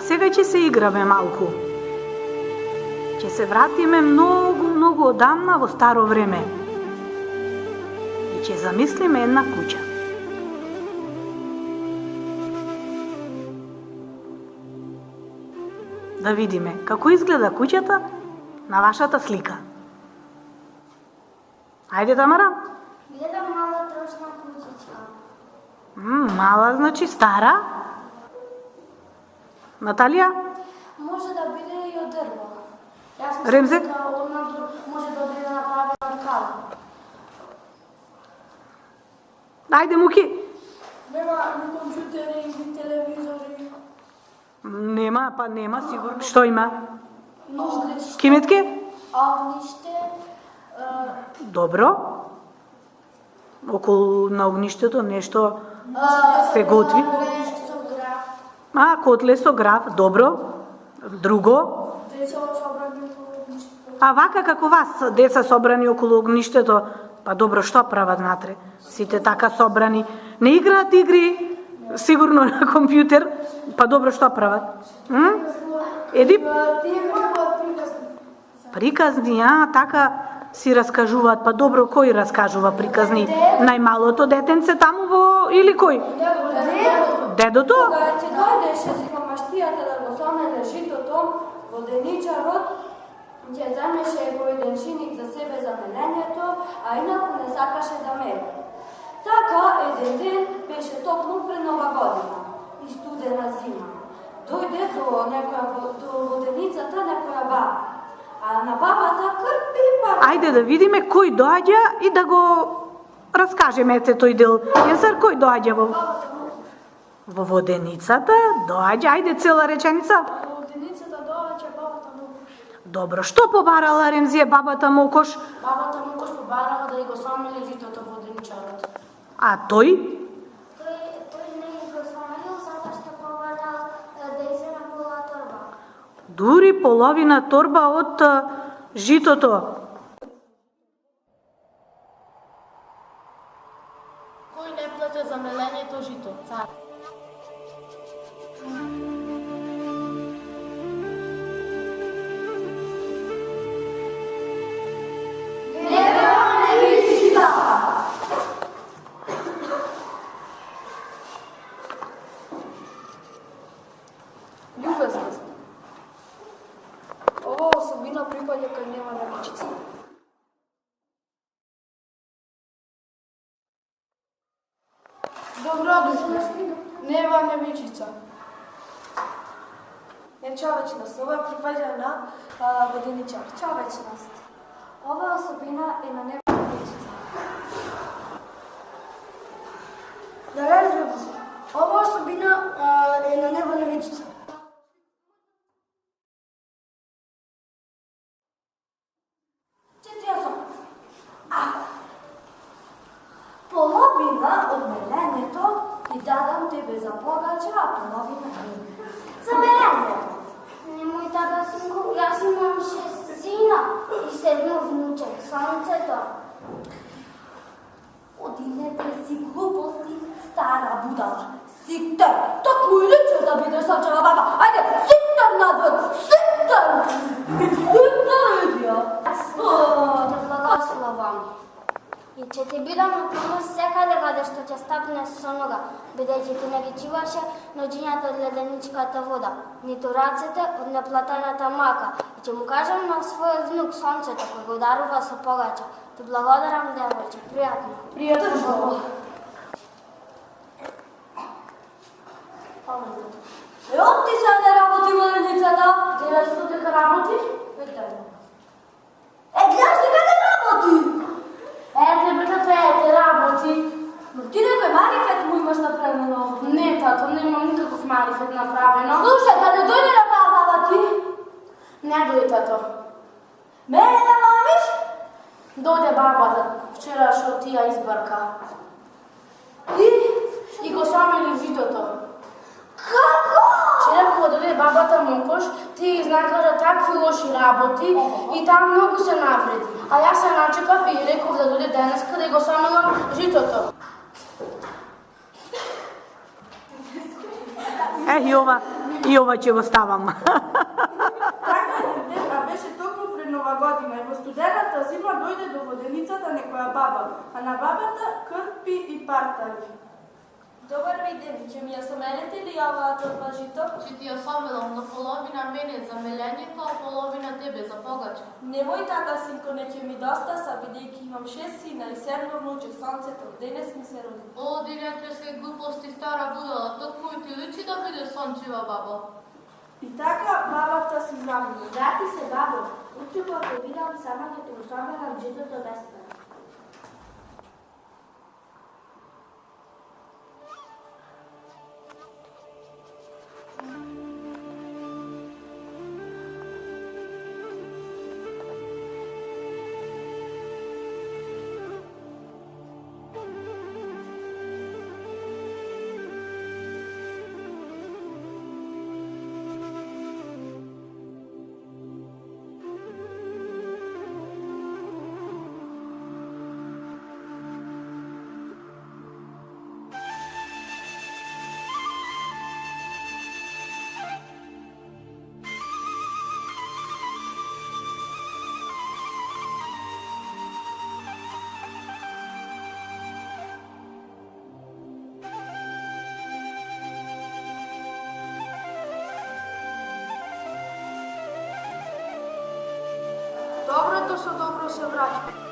сега ќе се играме малку. Ќе се вратиме многу одамна во старо време. И ќе замислиме една куќа. Да видиме како изгледа куќата на вашата слика. Ајде, Тамара. Гледам мала трошна куќичка. Мала значи стара. Наталија? Може да биде и од дрво. Ремзе? Може да биде направена од кала. Ајде, Муки. Нема ни компјутери, ни телевизори. Нема сигурно. Што има? Огниште. Киметке? Огниште. Добро. Околу на огништето нешто се готви. Котле со граф, добро. Друго. Деца собрани околу огништето. А вака како вас, деца собрани околу огништето, па добро, што прават натре? Сите така собрани. Не играат игри, сигурно на компјутер, па добро, што прават? Еди? Приказни, така си раскажуваат, па добро, кој раскажува приказни? Најмалото детенце таму во, или кој? Дедото? Кога ќе дојдеше сиромаштијата да го сонене житото, воденичарот ќе земеше по еден шиник за себе за мелењето, а инаку не сакаше да мели. Така, еден ден беше топло пред Нова година и студена зима. Дојде до воденицата некоја баба, а на бабата крпи пара. Ајде да видиме кој доаѓа и да го раскажеме тој дел. Јазар, кој доаѓа во воденицата? Доаѓа, ајде цела реченица. Во воденицата доаѓа бабата Мокош. Добро, што побарала Ремзија бабата Мокош? Бабата Мокош побарала да го сомели житото воденичарот. А тој? Тој не го сомелил, затоа што побарал да иземе пола торба. Дури половина торба од житото. Кој не плате за мелењето жито? Цар. Љубезност. Ова особина припаѓа кај Нева Невичица. Добродушност. Нева Невичица. Човечност. Ова припаѓа на воденичар. Човечност. Ова особина е на Нева Невичица. Дарежливост. Ова особина е на Нева Невичица. Половина од мелењето ти дадам тебе за погача, а половина не. За мелењето. Немој тата, синко, јас имам 6 сина и 7 внуче, сонцето. Одинете си глупости, стара будала. Сиктер, токму и личи да бидеш сочела баба. Ајде, сиктер надвор, сиктер! Сиктер идија. Те благословам. И ќе ти бидам на помош секаде каде што ќе стапне со нога, бидејќи ти не ги чуваше ноќињата од леденичката вода, ниту рацете од неплатената мака. И ќе му кажам на својот внук сонцето кој го дарува со погача. Ти благодарам, девојче, пријатно. Пријатно. Ти се не работи воденицата? Директно дека работи? Гледаш дека не работи? Те работи. Но ти некој марифет му имаш направено? Не, тато, немам никаков марифет направено. Слушај, каде дојде на баба ти? Не дојде, тато. Мене да мамиш? Дојде бабата, вчера што ти ја избрка. И го сомели житото. Како? Вчера кога дојде бабата Мокош, ти изнакажа такви лоши работи и там многу се навреди. А јас се начекав и реков да дојде денеска да го сомелам житото. И ова ќе го ставам. Така еден ден, а беше токму пред Нова година и во студената зима дојде до воденицата некоја баба, а на бабата крпи и партали. Добар ви ден, ќе ми ја самелете ли оваа торба жито? Ќе ти ја самелам на половина мене за мелењето, а половина тебе за погача. Немој така, синко, не ќе ми достаса, бидејќи имам 6 сина и 7 внуче, сонцето денес ми се роди. О, директорска глупости, стара будала, токму и ти личи да биде сончева баба. И така бабата си замина. Врати се, бабо. Утре кога те видам, сама ќе ти го самелам житото бесплатно. Доброто со добро се враќа.